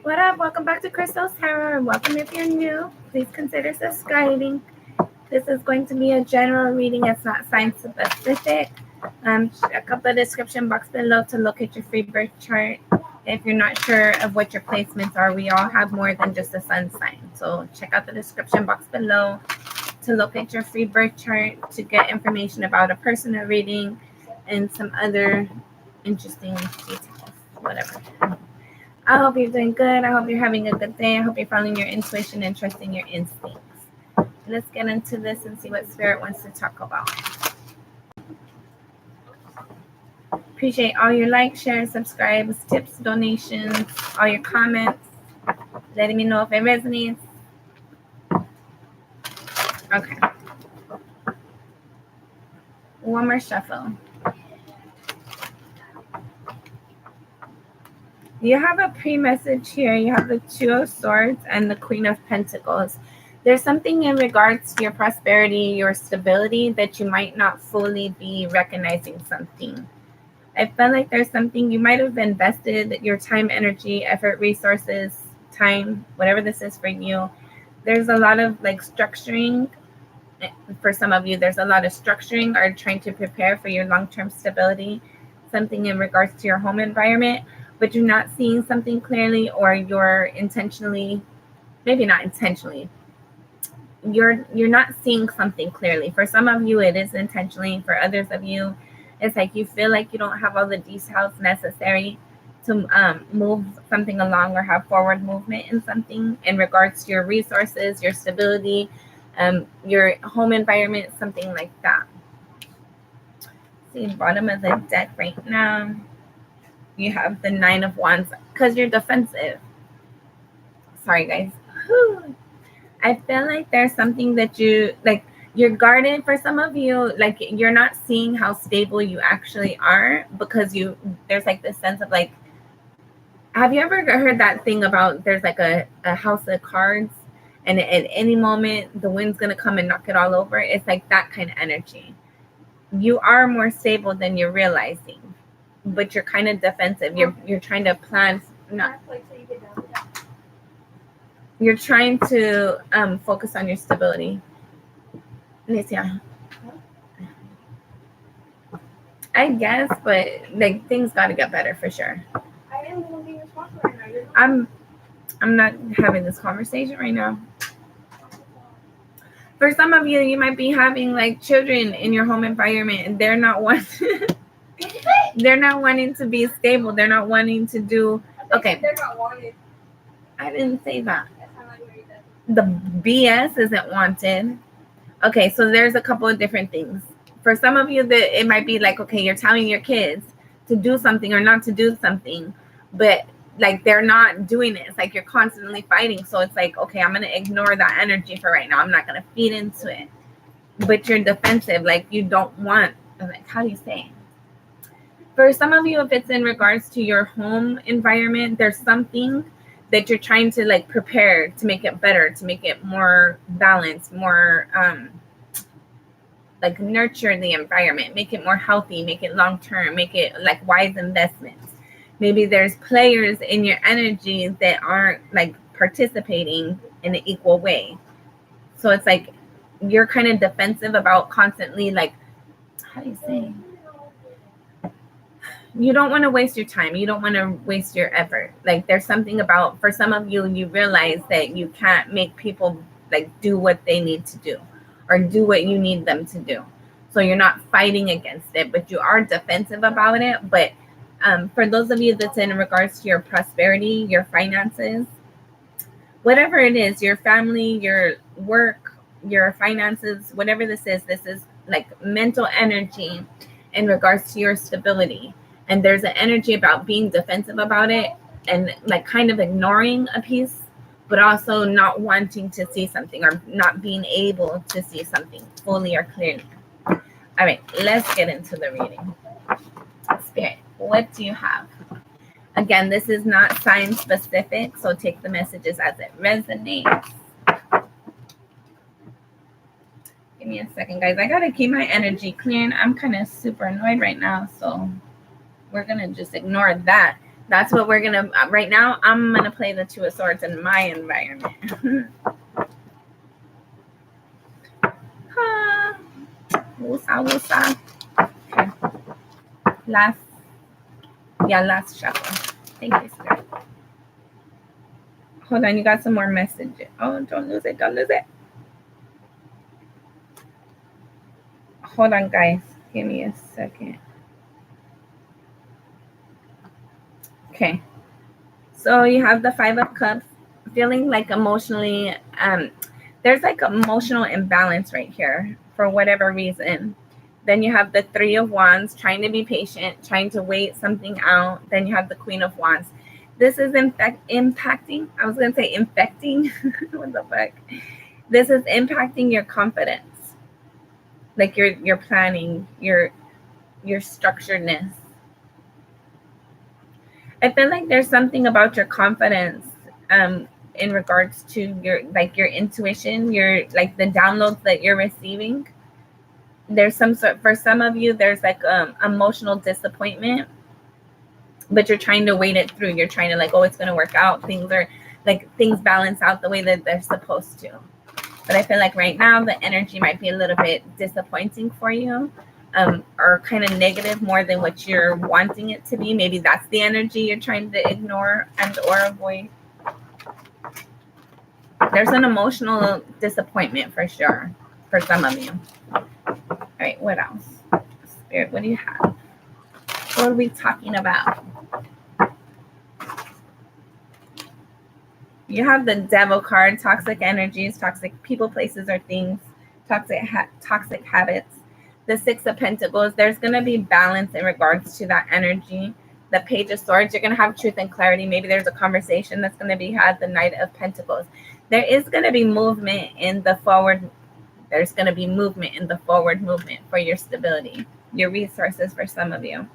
What up? Welcome back to Crystal's Tarot, and welcome if you're new. Please consider subscribing. This is going to be a general reading. It's not sign specific. Check out the description box below to look at your free birth chart. If you're not sure of what your placements are, we all have more than just a sun sign. So check out the description box below to look at your free birth chart to get information about a personal reading and some other interesting details, whatever. I hope you're doing good. I hope you're having a good day. I hope you're following your intuition and trusting your instincts. Let's get into this and see what Spirit wants to talk about. Appreciate all your likes, shares, subscribes, tips, donations, all your comments, letting me know if it resonates. Okay. One more shuffle. You have a pre-message here. You have the Two of Swords and the Queen of Pentacles. There's something in regards to your prosperity, your stability, that you might not fully be recognizing something. I feel like there's something you might have invested your time, energy, effort, resources, time, whatever this is for you. There's a lot of like structuring. For some of you, there's a lot of structuring or trying to prepare for your long-term stability, something in regards to your home environment, but you're not seeing something clearly, or you're intentionally, maybe not intentionally, you're not seeing something clearly. For some of you, it is intentionally. For others of you, it's like you feel like you don't have all the details necessary to move something along or have forward movement in something in regards to your resources, your stability, your home environment, something like that. See the bottom of the deck right now. You have the Nine of Wands because you're defensive. Sorry, guys. Whew. I feel like there's something that you're guarded. For some of you, like you're not seeing how stable you actually are because there's like this sense of like, have you ever heard that thing about there's like a house of cards and at any moment the wind's going to come and knock it all over? It's like that kind of energy. You are more stable than you're realizing, but you're kind of defensive. You're trying to plan. You're trying to focus on your stability. I guess, but like things got to get better for sure. I'm not having this conversation right now. For some of you, you might be having like children in your home environment, and they're not wanting to be stable. They're not wanting to do. Okay. They're not wanted. I didn't say that. The BS isn't wanted. Okay, so there's a couple of different things. For some of you, that it might be like, okay, you're telling your kids to do something or not to do something, but like they're not doing it. It's like you're constantly fighting. So it's like, okay, I'm gonna ignore that energy for right now. I'm not gonna feed into it. But you're defensive, like you don't want. Like, how do you say? For some of you, if it's in regards to your home environment, there's something that you're trying to like prepare to make it better, to make it more balanced, more like nurture the environment, make it more healthy, make it long-term, make it like wise investments. Maybe there's players in your energy that aren't like participating in an equal way. So it's like you're kind of defensive about constantly like, how do you say? You don't want to waste your time. You don't want to waste your effort. Like there's something about, for some of you, you realize that you can't make people like do what they need to do or do what you need them to do. So you're not fighting against it, but you are defensive about it. But for those of you that's in regards to your prosperity, your finances, whatever it is, your family, your work, your finances, whatever this is like mental energy in regards to your stability. And there's an energy about being defensive about it and like kind of ignoring a piece, but also not wanting to see something or not being able to see something fully or clearly. All right, let's get into the reading. Spirit, what do you have? Again, this is not sign specific, so take the messages as it resonates. Give me a second, guys. I gotta keep my energy clean. I'm kind of super annoyed right now, so we're gonna just ignore that. That's what we're gonna right now. I'm gonna play the Two of Swords in my environment. Woosah. Okay. Last shuffle. Thank you, Spirit. Hold on, you got some more messages. Oh, don't lose it. Hold on, guys. Give me a second. Okay. So you have the Five of Cups, feeling like emotionally, there's like emotional imbalance right here for whatever reason. Then you have the Three of Wands, trying to be patient, trying to wait something out. Then you have the Queen of Wands. This is impacting. I was going to say infecting. What the fuck? This is impacting your confidence. Like your planning, your structuredness. I feel like there's something about your confidence in regards to your intuition, your like the downloads that you're receiving. There's for some of you, there's like emotional disappointment, but you're trying to wait it through. You're trying to like, oh, it's going to work out. Things balance out the way that they're supposed to. But I feel like right now the energy might be a little bit disappointing for you. Or kind of negative more than what you're wanting it to be. Maybe that's the energy you're trying to ignore and or avoid. There's an emotional disappointment for sure for some of you. All right, what else? Spirit, what do you have? What are we talking about? You have the Devil card, toxic energies, toxic people, places, or things, toxic habits. The Six of Pentacles, there's going to be balance in regards to that energy. The Page of Swords, you're going to have truth and clarity. Maybe there's a conversation that's going to be had. The Knight of Pentacles. There is going to be movement in the forward. There's going to be movement in the forward movement for your stability, your resources for some of you.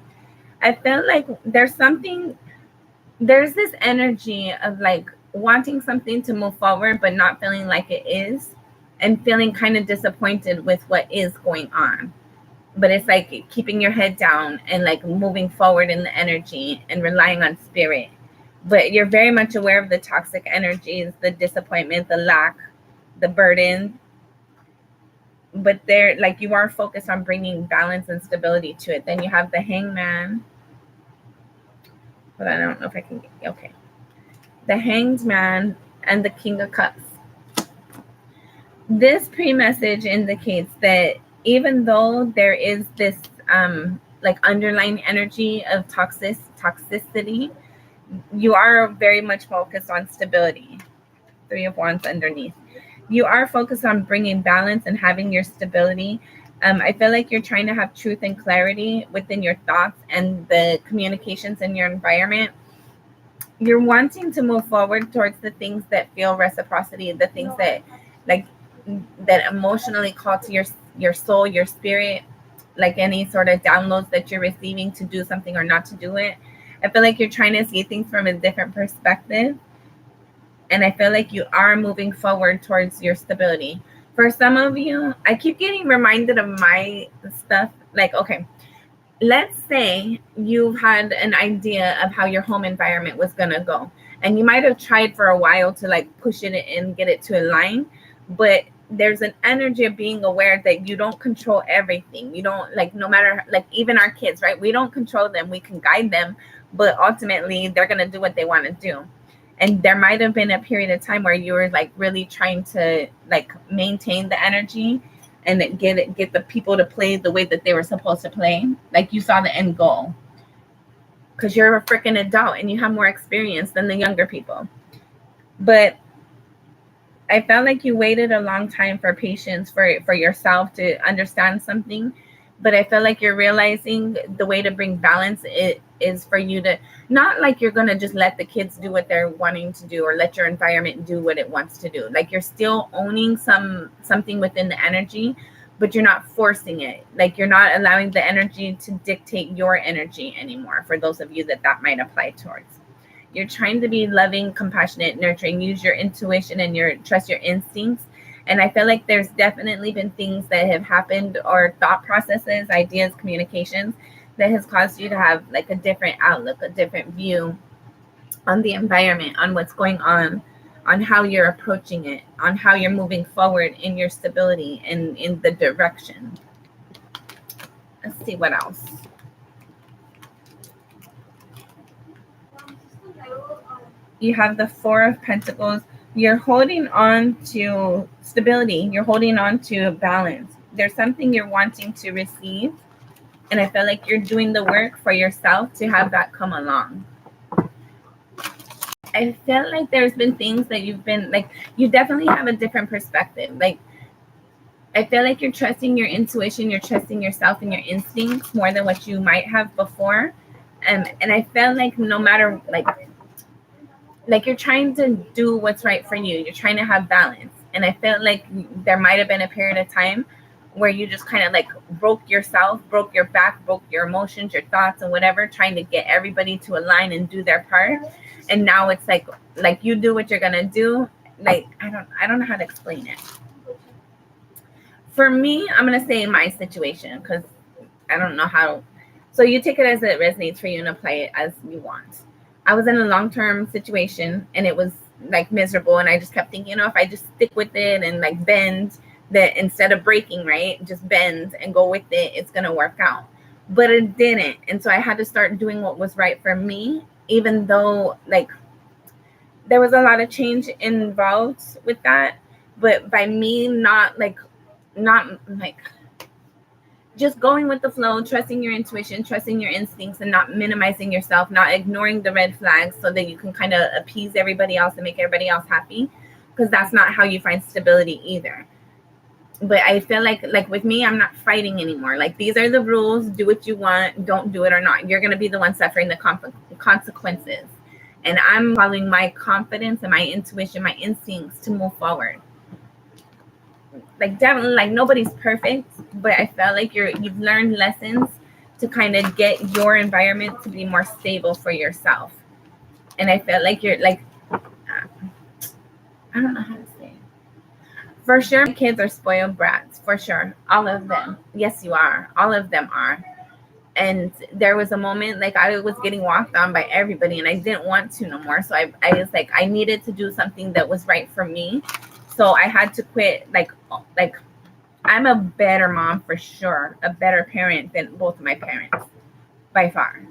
I feel like there's this energy of like wanting something to move forward, but not feeling like it is, and feeling kind of disappointed with what is going on. But it's like keeping your head down and like moving forward in the energy and relying on spirit. But you're very much aware of the toxic energies, the disappointment, the lack, the burden. But they're like, you are focused on bringing balance and stability to it. Then you have the Hangman. But I don't know if I can get, okay. The Hanged Man and the King of Cups. This pre-message indicates that even though there is this like underlying energy of toxicity, you are very much focused on stability. Three of Wands underneath. You are focused on bringing balance and having your stability. I feel like you're trying to have truth and clarity within your thoughts and the communications in your environment. You're wanting to move forward towards the things that feel reciprocity, the things that like that emotionally call to your soul, your spirit, like any sort of downloads that you're receiving to do something or not to do it. I feel like you're trying to see things from a different perspective. And I feel like you are moving forward towards your stability. For some of you, I keep getting reminded of my stuff. Like, okay, let's say you've had an idea of how your home environment was going to go. And you might have tried for a while to like push it and get it to align. But there's an energy of being aware that you don't control everything. You don't like, no matter like even our kids, right? We don't control them. We can guide them, but ultimately they're going to do what they want to do. And there might have been a period of time where you were like really trying to like maintain the energy and get the people to play the way that they were supposed to play. Like you saw the end goal because you're a freaking adult and you have more experience than the younger people. But I felt like you waited a long time for patience for yourself to understand something. But I feel like you're realizing the way to bring balance is for you to not like you're going to just let the kids do what they're wanting to do or let your environment do what it wants to do. Like you're still owning something within the energy, but you're not forcing it. Like you're not allowing the energy to dictate your energy anymore. For those of you that might apply towards. You're trying to be loving, compassionate, nurturing, use your intuition and trust your instincts. And I feel like there's definitely been things that have happened or thought processes, ideas, communications that has caused you to have like a different outlook, a different view on the environment, on what's going on how you're approaching it, on how you're moving forward in your stability and in the direction. Let's see what else. You have the Four of Pentacles. You're holding on to stability. You're holding on to balance. There's something you're wanting to receive. And I feel like you're doing the work for yourself to have that come along. I feel like there's been things that you've been like, you definitely have a different perspective. Like, I feel like you're trusting your intuition, you're trusting yourself and your instincts more than what you might have before. And I felt like no matter like you're trying to do what's right for you. You're trying to have balance. And I felt like there might have been a period of time where you just kind of like broke yourself, broke your back, broke your emotions, your thoughts and whatever, trying to get everybody to align and do their part. And now it's like you do what you're going to do. Like, I don't know how to explain it. For me, I'm going to say my situation because I don't know how. So you take it as it resonates for you and apply it as you want. I was in a long-term situation and it was like miserable. And I just kept thinking, if I just stick with it and like bend, that instead of breaking, right, just bend and go with it, it's going to work out. But it didn't. And so I had to start doing what was right for me, even though like there was a lot of change involved with that. But by me not just going with the flow, trusting your intuition, trusting your instincts, and not minimizing yourself, not ignoring the red flags so that you can kind of appease everybody else and make everybody else happy, because that's not how you find stability either. But I feel like with me, I'm not fighting anymore. Like, these are the rules. Do what you want. Don't do it or not. You're going to be the one suffering the consequences. And I'm following my confidence and my intuition, my instincts to move forward. Like, definitely, like, nobody's perfect, but I felt like you've learned lessons to kind of get your environment to be more stable for yourself. And I felt like you're like, I don't know how to say it. For sure, my kids are spoiled brats, for sure. All of them. Yes, you are. All of them are. And there was a moment like I was getting walked on by everybody and I didn't want to no more. So I was like, I needed to do something that was right for me. So I had to quit. Like I'm a better mom for sure, a better parent than both of my parents by far.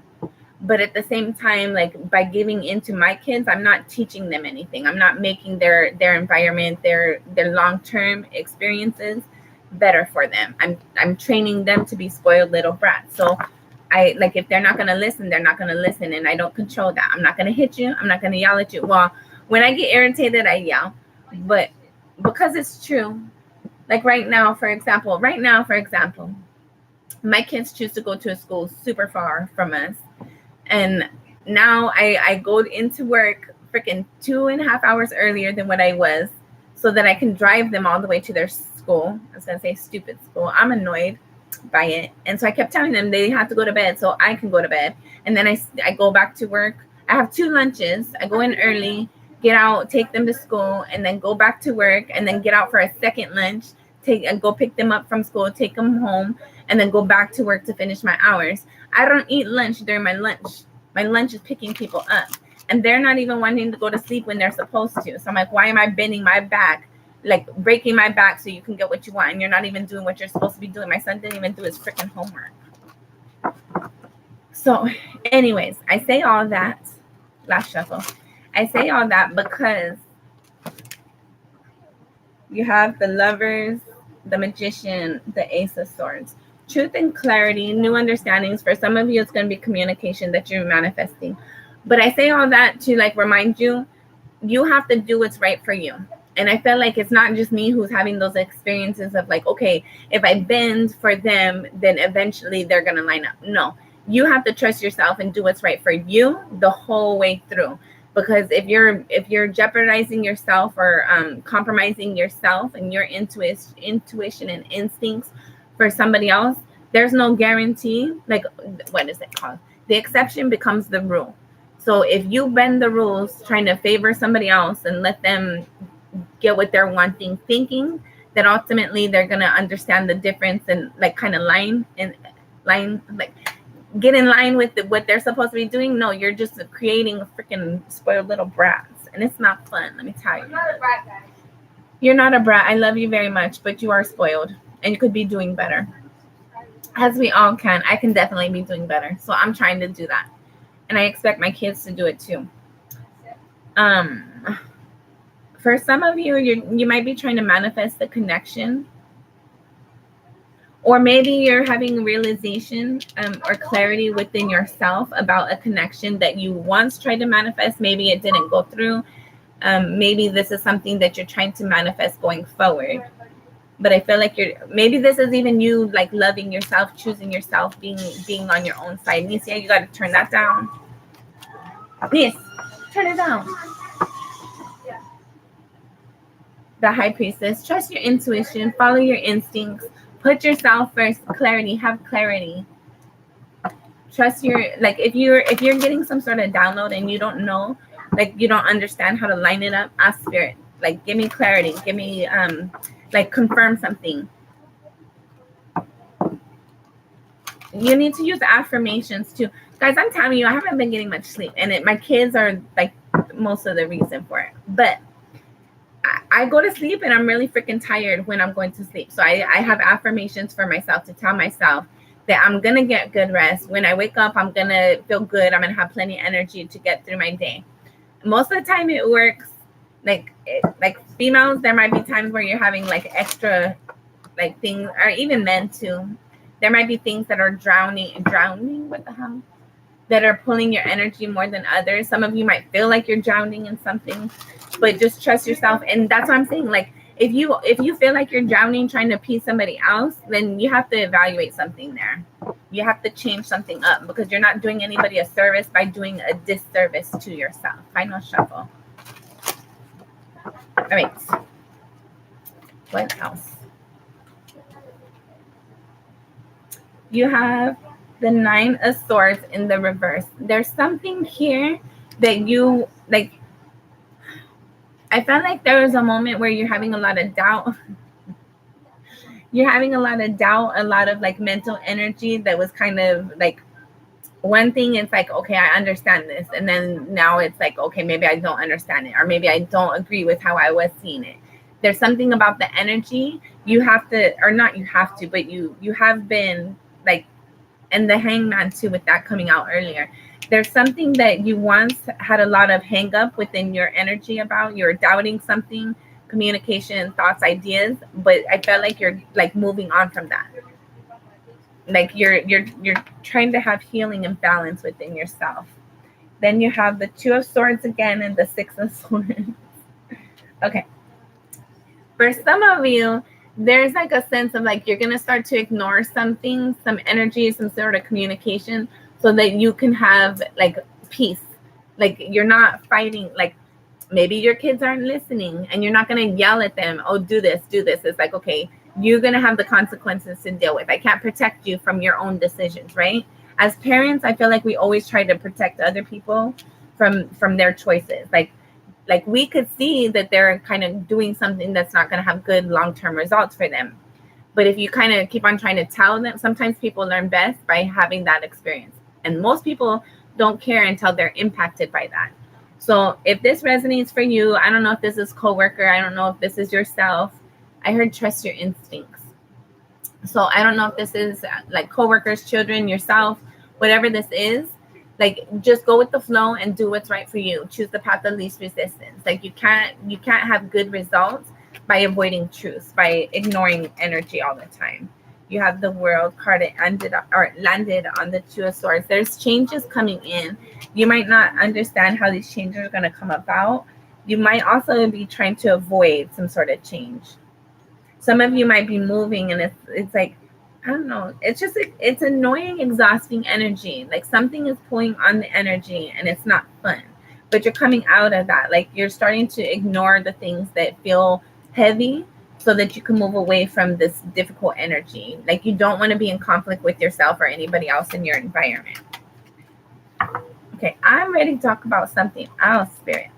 But at the same time, like by giving into my kids, I'm not teaching them anything. I'm not making their environment, their long-term experiences better for them. I'm training them to be spoiled little brats. So I like, if they're not going to listen, they're not going to listen. And I don't control that. I'm not going to hit you. I'm not going to yell at you. Well, when I get irritated, I yell. But because it's true, like right now, for example, my kids choose to go to a school super far from us. And now I go into work freaking 2.5 hours earlier than what I was so that I can drive them all the way to their school. I was going to say stupid school. I'm annoyed by it. And so I kept telling them they have to go to bed so I can go to bed. And then I go back to work. I have 2 lunches. I go in early, get out, take them to school, and then go back to work, and then get out for a second lunch, go pick them up from school, take them home, and then go back to work to finish my hours. I don't eat lunch during my lunch. My lunch is picking people up. And they're not even wanting to go to sleep when they're supposed to. So I'm like, why am I bending my back, like breaking my back so you can get what you want? And you're not even doing what you're supposed to be doing. My son didn't even do his freaking homework. So anyways, I say all that. Last shuffle. I say all that because you have the Lovers, the Magician, the Ace of Swords. Truth and clarity, new understandings. For some of you, it's going to be communication that you're manifesting. But I say all that to like remind you, you have to do what's right for you. And I feel like it's not just me who's having those experiences of like, okay, if I bend for them, then eventually they're going to line up. No, you have to trust yourself and do what's right for you the whole way through. Because if you're jeopardizing yourself or compromising yourself and your intuition and instincts for somebody else, there's no guarantee. Like, what is it called? The exception becomes the rule. So if you bend the rules trying to favor somebody else and let them get what they're wanting, thinking that ultimately they're going to understand the difference and like kind of line, like get in line with what they're supposed to be doing. No, you're just creating a freaking spoiled little brats, and it's not fun. Let me tell you. I'm not a brat, guys. You're not a brat. I love you very much, but you are spoiled, and you could be doing better. As we all can. I can definitely be doing better, so I'm trying to do that, and I expect my kids to do it too. For some of you, you might be trying to manifest the connection. Or maybe you're having realization or clarity within yourself about a connection that you once tried to manifest. Maybe it didn't go through. Maybe this is something that you're trying to manifest going forward. But I feel like maybe this is even you like loving yourself, choosing yourself, being on your own side. Nisia, you got to turn that down. Yes, turn it down. The High Priestess, trust your intuition, follow your instincts. Put yourself first. Clarity. Have clarity. Trust your, like, if you're getting some sort of download and you don't know, like, you don't understand how to line it up, ask Spirit. Like, give me clarity. Give me, like, confirm something. You need to use affirmations too, guys. I'm telling you, I haven't been getting much sleep, and my kids are like most of the reason for it. But I go to sleep and I'm really freaking tired when I'm going to sleep. So I have affirmations for myself to tell myself that I'm going to get good rest. When I wake up, I'm going to feel good. I'm going to have plenty of energy to get through my day. Most of the time it works. Like females, there might be times where you're having like extra like things, or even men too. There might be things that are drowning, what the hell? That are pulling your energy more than others. Some of you might feel like you're drowning in something, but just trust yourself. And that's what I'm saying. Like, if you feel like you're drowning trying to please somebody else, then you have to evaluate something there. You have to change something up, because you're not doing anybody a service by doing a disservice to yourself. Final shuffle. All right. What else? You have the 9 of Swords in the reverse. There's something here that you, like, I felt like there was a moment where you're having a lot of doubt. You're having a lot of doubt, a lot of like mental energy that was kind of like, one thing it's like, okay, I understand this. And then now it's like, okay, maybe I don't understand it, or maybe I don't agree with how I was seeing it. There's something about the energy you have to, or not you have to, but you have been like, and the Hangman too, with that coming out earlier. There's something that you once had a lot of hang up within your energy about. You're doubting something, communication, thoughts, ideas, but I felt like you're like moving on from that. Like you're trying to have healing and balance within yourself. Then you have the 2 of Swords again and the 6 of Swords. Okay. For some of you, there's like a sense of like you're going to start to ignore something, some energy, some sort of communication, so that you can have like peace. Like you're not fighting. Like maybe your kids aren't listening and you're not going to yell at them. Oh, do this, do this. It's like, okay, you're going to have the consequences to deal with. I can't protect you from your own decisions, right? As parents, I feel like we always try to protect other people from their choices. Like we could see that they're kind of doing something that's not going to have good long-term results for them. But if you kind of keep on trying to tell them, sometimes people learn best by having that experience. And most people don't care until they're impacted by that. So if this resonates for you, I don't know if this is coworker, I don't know if this is yourself. I heard trust your instincts. So I don't know if this is like coworkers, children, yourself, whatever this is. Like just go with the flow and do what's right for you. Choose the path of least resistance. Like you can't have good results by avoiding truth, by ignoring energy all the time. You have the World card. It landed on the 2 of Swords. There's changes coming in. You might not understand how these changes are going to come about. You might also be trying to avoid some sort of change. Some of you might be moving and it's like, I don't know. It's just, it's annoying, exhausting energy. Like something is pulling on the energy and it's not fun, but you're coming out of that. Like you're starting to ignore the things that feel heavy so that you can move away from this difficult energy. Like you don't want to be in conflict with yourself or anybody else in your environment. Okay, I'm ready to talk about something else, Spirit.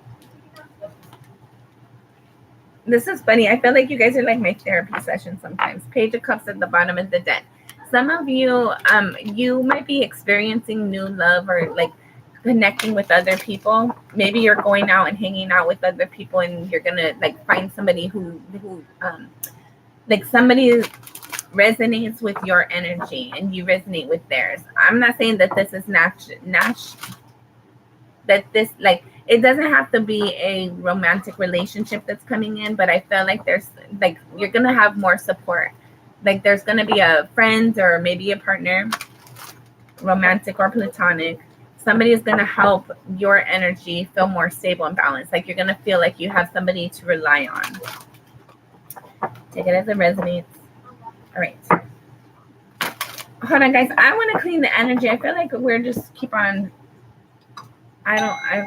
This is funny. I feel like you guys are like my therapy session sometimes. Page of Cups at the bottom of the deck. some of you, you might be experiencing new love or like connecting with other people. Maybe you're going out and hanging out with other people, and you're gonna like find somebody who like somebody resonates with your energy and you resonate with theirs. I'm not saying that this is that this like it doesn't have to be a romantic relationship that's coming in, but I feel like there's like you're gonna have more support. Like there's gonna be a friend or maybe a partner, romantic or platonic. Somebody is gonna help your energy feel more stable and balanced. Like you're gonna feel like you have somebody to rely on. Take it as it resonates. All right. Hold on, guys. I want to clean the energy. I feel like we're just keep on. I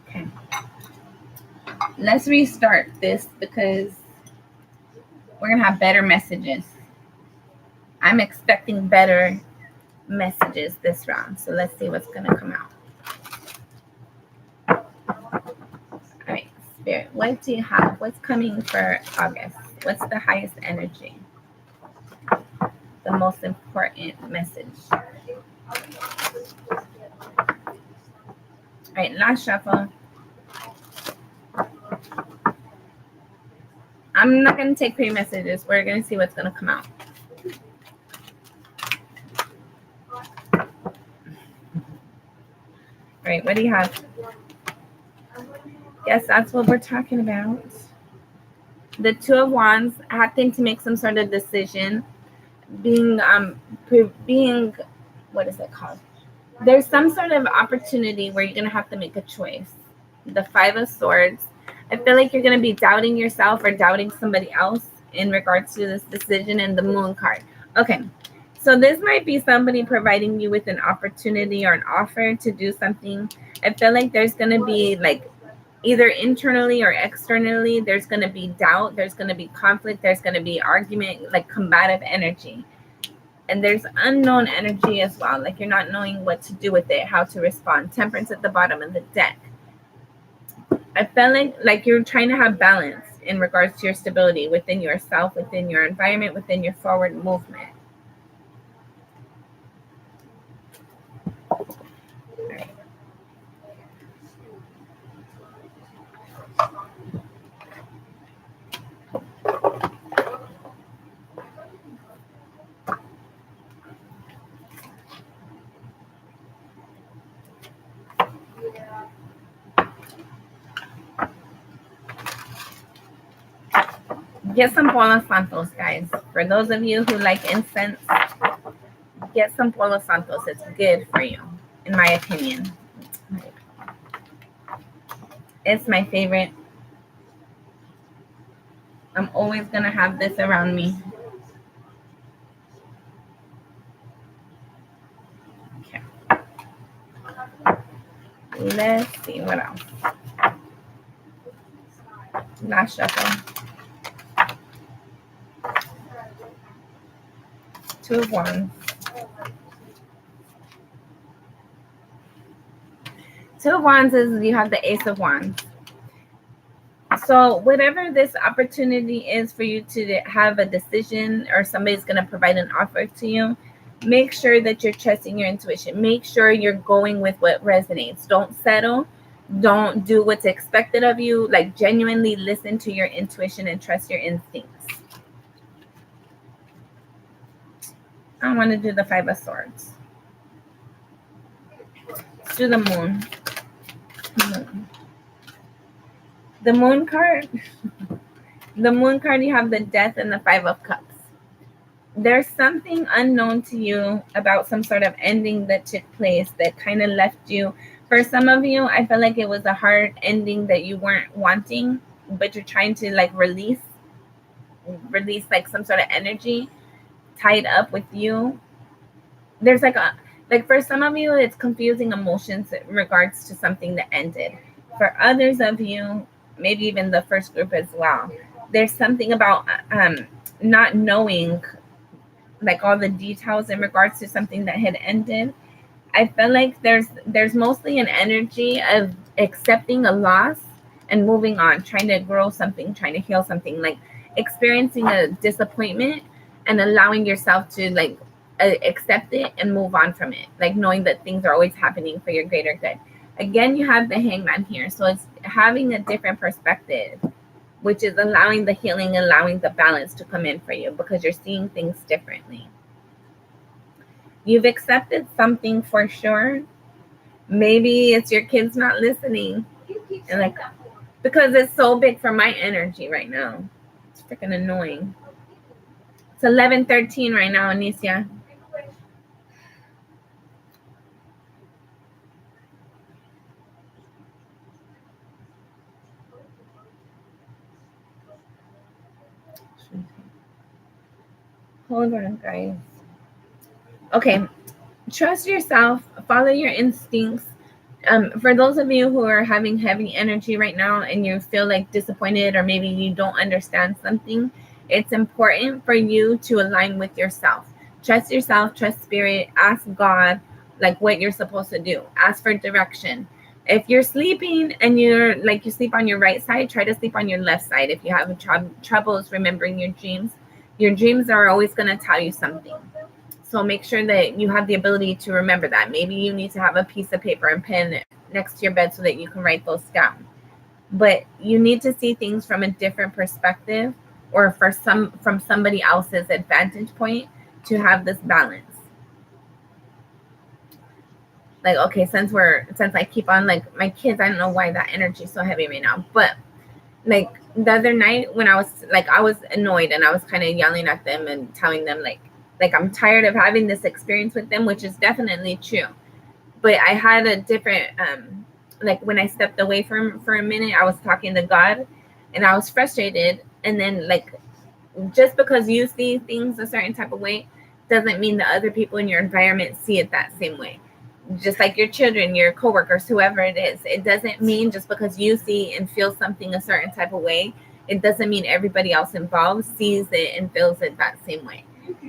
Okay. Let's restart this because we're gonna have better messages. I'm expecting better messages this round. So let's see what's gonna come out. All right, Spirit, what do you have? What's coming for August? What's the highest energy? The most important message. All right, last shuffle. I'm not going to take pre-messages. We're going to see what's going to come out. All right, what do you have? Yes, that's what we're talking about. The Two of Wands, having to make some sort of decision, being, what is it called? There's some sort of opportunity where you're going to have to make a choice. The Five of Swords. I feel like you're going to be doubting yourself or doubting somebody else in regards to this decision, and the Moon card. Okay, so this might be somebody providing you with an opportunity or an offer to do something. I feel like there's going to be like either internally or externally, there's going to be doubt, there's going to be conflict, there's going to be argument, like combative energy. And there's unknown energy as well, like you're not knowing what to do with it, how to respond. Temperance at the bottom of the deck. I felt like you're trying to have balance in regards to your stability within yourself, within your environment, within your forward movement. Right. Get some Palo Santos, guys. For those of you who like incense, get some Palo Santos. It's good for you, in my opinion. It's my favorite. I'm always going to have this around me. Okay. Let's see what else. Last shuffle. Two of Wands. Two of Wands is you have the Ace of Wands. So whatever this opportunity is for you to have a decision, or somebody's going to provide an offer to you, make sure that you're trusting your intuition. Make sure you're going with what resonates. Don't settle. Don't do what's expected of you. Like genuinely listen to your intuition and trust your instincts. I want to do the Five of Swords. Let's do the Moon. The Moon card. The Moon card, you have the Death and the Five of Cups. There's something unknown to you about some sort of ending that took place that kind of left you. For some of you, I feel like it was a hard ending that you weren't wanting, but you're trying to like release like some sort of energy tied up with you. There's like Like for some of you, it's confusing emotions in regards to something that ended. For others of you, maybe even the first group as well, there's something about not knowing like all the details in regards to something that had ended. I feel like there's mostly an energy of accepting a loss and moving on, trying to grow something, trying to heal something, like experiencing a disappointment and allowing yourself to like accept it and move on from it, like knowing that things are always happening for your greater good. Again, you have the hangman here, so it's having a different perspective, which is allowing the healing, allowing the balance to come in for you because you're seeing things differently. You've accepted something for sure. Maybe it's your kids not listening. And like, because it's so big for my energy right now. It's freaking annoying. It's 11:13 right now, Anicia. Hold on, guys. Okay. Trust yourself. Follow your instincts. For those of you who are having heavy energy right now and you feel like disappointed or maybe you don't understand something, it's important for you to align with yourself. Trust yourself, trust spirit, ask God like what you're supposed to do. Ask for direction. If you're sleeping and you're like you sleep on your right side, try to sleep on your left side. If you have troubles remembering your dreams are always going to tell you something. So make sure that you have the ability to remember that. Maybe you need to have a piece of paper and pen next to your bed so that you can write those down. But you need to see things from a different perspective or from somebody else's advantage point to have this balance. Like, okay, since I keep on like my kids, I don't know why that energy is so heavy right now. But like the other night when I was annoyed and I was kind of yelling at them and telling them like I'm tired of having this experience with them, which is definitely true. But I had a different like when I stepped away from for a minute, I was talking to God and I was frustrated. And then like just because you see things a certain type of way doesn't mean the other people in your environment see it that same way. Just like your children, your coworkers, whoever it is, it doesn't mean just because you see and feel something a certain type of way, it doesn't mean everybody else involved sees it and feels it that same way.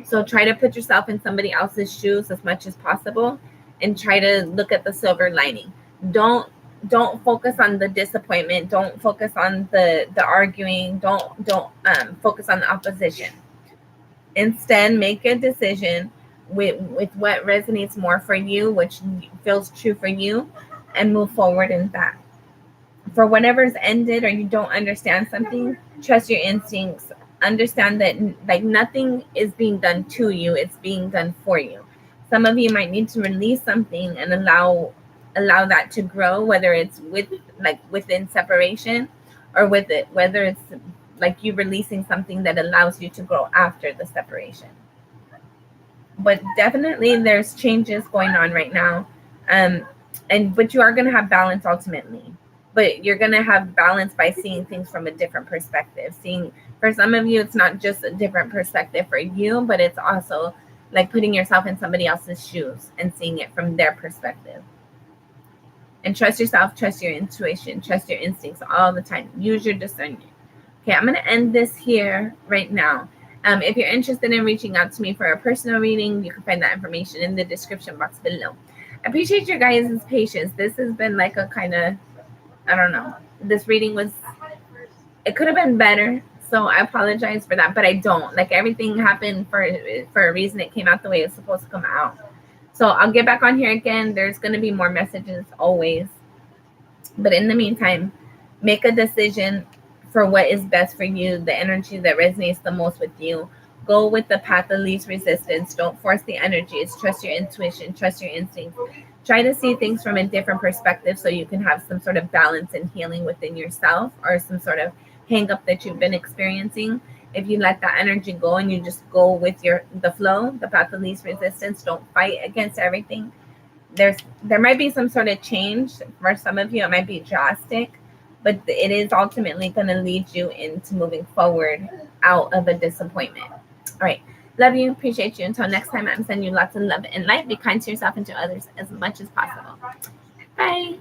So try to put yourself in somebody else's shoes as much as possible and try to look at the silver lining. Don't focus on the disappointment. Don't focus on the arguing. Don't focus on the opposition. Instead, make a decision with what resonates more for you, which feels true for you, and move forward in that. For whatever's ended or you don't understand something, trust your instincts. Understand that like nothing is being done to you, it's being done for you. Some of you might need to release something and allow that to grow, whether it's within separation or with it, whether it's like you releasing something that allows you to grow after the separation. But definitely there's changes going on right now. But you are going to have balance ultimately. But you're going to have balance by seeing things from a different perspective. For some of you, it's not just a different perspective for you, but it's also like putting yourself in somebody else's shoes and seeing it from their perspective. And trust yourself, trust your intuition, trust your instincts all the time. Use your discernment. Okay, I'm going to end this here right now. If you're interested in reaching out to me for a personal reading, you can find that information in the description box below. I appreciate your guys' patience. This has been like a kind of, I don't know. This reading it could have been better. So I apologize for that, but I don't. Like everything happened for a reason. It came out the way it's supposed to come out. So I'll get back on here again. There's going to be more messages always. But in the meantime, make a decision for what is best for you, the energy that resonates the most with you. Go with the path of least resistance. Don't force the energies. Trust your intuition. Trust your instincts. Try to see things from a different perspective so you can have some sort of balance and healing within yourself or some sort of hang up that you've been experiencing. If you let that energy go and you just go with the flow, the path of least resistance, don't fight against everything. There might be some sort of change. For some of you, it might be drastic, but it is ultimately going to lead you into moving forward out of a disappointment. All right. Love you. Appreciate you. Until next time, I'm sending you lots of love and light. Be kind to yourself and to others as much as possible. Bye.